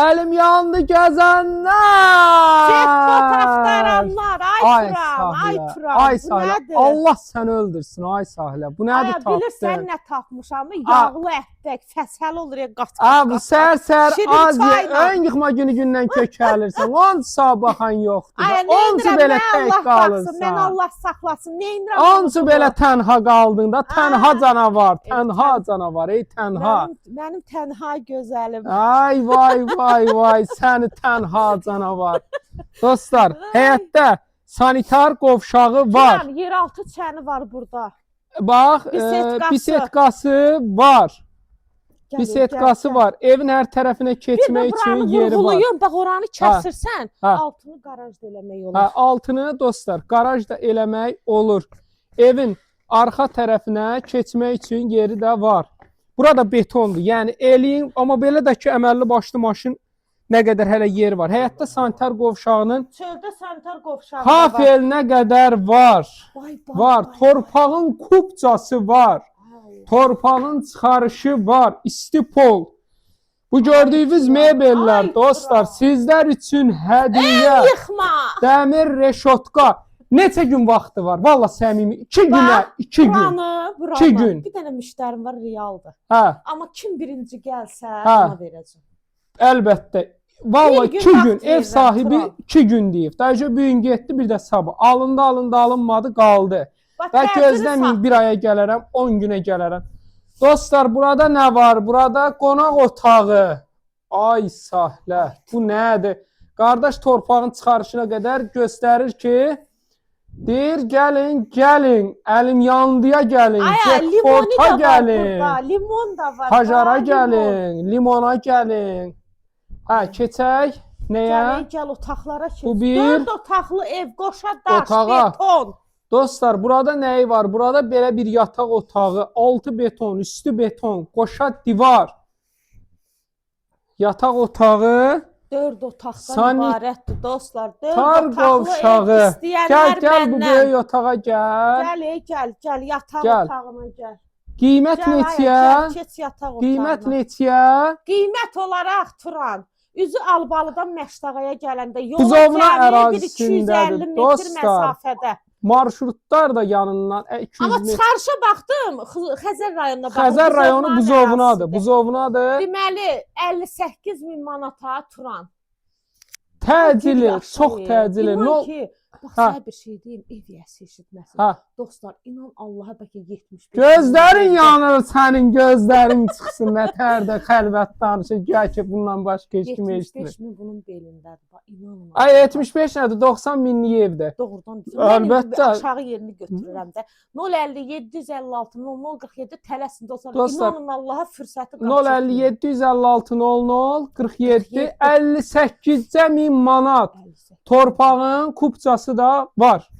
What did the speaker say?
Elim yandı gəzənlər. Cekpot axtaranlar, ay Turan, ay Turan. Ay Bu Sahilə, nədir? Allah səni öldürsün, ay Sahilə. Bu nədir Aya, tapdın? bilirsən nə tapmışam? Yağlı ətdək, fəsəl olur ya, qaç. Bu sər Şirin az ye, çayla. ön yıxma günü gündən kökəlirsən. Onca baxan yoxdur. Aya, Onca neynirəm, belə mən tək Allah baxsın, mən qalırsan. Allah saxlasın. Neynirəm? Onca belə tənha qaldın da, tənha canavar, tənha canavar, ey tənha. Mənim tənha gözəlim. Ay vay vay vay, səni tənha canavar. Dostlar, həyətdə sanitar qovşağı var. Turan, yeraltı çəni var burada. Bax, Bisetkası. bisetkası var. Gəl, Bisetkası gəl, gəl. var. Evin hər tərəfinə keçmək üçün yeri var. Vurğuluyum, bax oranı kəsirsən, hə. altını qarajda eləmək olur. Hə, altını dostlar, qarajda eləmək olur. Evin arxa tərəfinə keçmək üçün yeri də var. Burada betondur. Yəni eləyin, amma belə də ki, əməlli başlı maşın nə qədər hələ yer var. Həyətdə sanitar qovşağının Çöldə sanitar qovşağı var. kafelinə qədər var. Vay, Var. Torpağın kupcası var. Torpağın çıxarışı var. İstipol. Bu gördüyünüz mebellər ay, dostlar, Turan. sizlər üçün hədiyyə. Yıxma. Dəmir reşotka. Neçə gün vaxtı var? Valla səmimi. 2 günə, 2 gün. Buranı. 2 gün. Bir dənə müştərim var, realdır. Hə, Amma kim birinci gəlsə, Hə. ona verəcəm. əlbəttə. Valla Bir gün 2 gün. vaxt Ev verirəm, sahibi Turan. 2 gün deyib. Dəcə bu gün getdi, bir də sabah. Alındı, alınmadı, qaldı. Bax, Və dərdini gözləməyin, sat. bir aya gələrəm, 10 günə gələrəm. Dostlar, burada nə var? Burada qonaq otağı. Ay sahlə, bu nədir? Qardaş torpağın çıxarışına qədər göstərir ki, deyir, gəlin, gəlin, əlim yandıya gəlin, Aya, limonu Cekpota da var gəlin, burada. Limon da var. Pajara limon. gəlin, limona gəlin. Hə, keçək nəyə? Gəl otaqlara keç. Bu bir 4 otaqlı ev, qoşa daş, otağa. beton. Dostlar, burada nəyi var? Burada belə bir yataq otağı, altı beton, üstü beton, qoşa divar. Yataq otağı, 4 otaqdan Sani- ibarətdir dostlar. 4 tar otaqlı qovşağı. ev istəyənlər Gəl bu məndən. böyük otağa gəl. Gəl, yataq Gəl. otağına gəl. Qiymət Gəl, neçəyə? aya, keç yataq otağına. Qiymət neçəyə? Qiymət olaraq Turan, üzü Albalıdan Məşdağaya gələndə yola Buzovna cəmi bir ərazisindədir, 250 metr dostlar. məsafədə. Marşrutlar da yanından 200 Amma metr. çıxarışa baxdım, Xəzər rayonuna baxdım. Xəzər rayonu Buzovnanın Buzovnadır. ərazisidir. Buzovnadır. Deməli 58 min manata Turan. Təcili, Gül çox aşağıya. təcili. İnan No, ki, bax Ha. sənə bir şey deyim, ev yəsi eşitməsin. hə. Dostlar, inan Allaha bəlkə 75. Gözlərin yanır sənin, gözlərin çıxsın nətər də xəlvət danışır. Gəl ki, bundan başqa heç kim eşitmir. 75 min bunun belindədir. Bax inanın. Ay 75 nədir? 90 minlik evdə. Doğrudan deyirəm. Əlbəttə. Mən aşağı yerini götürürəm də. 050 756 0047 tələsin dostlar. Dostlar, İnanın Allaha fürsəti 050 756 00 47 58 min manat. Torpağın kupçası da var.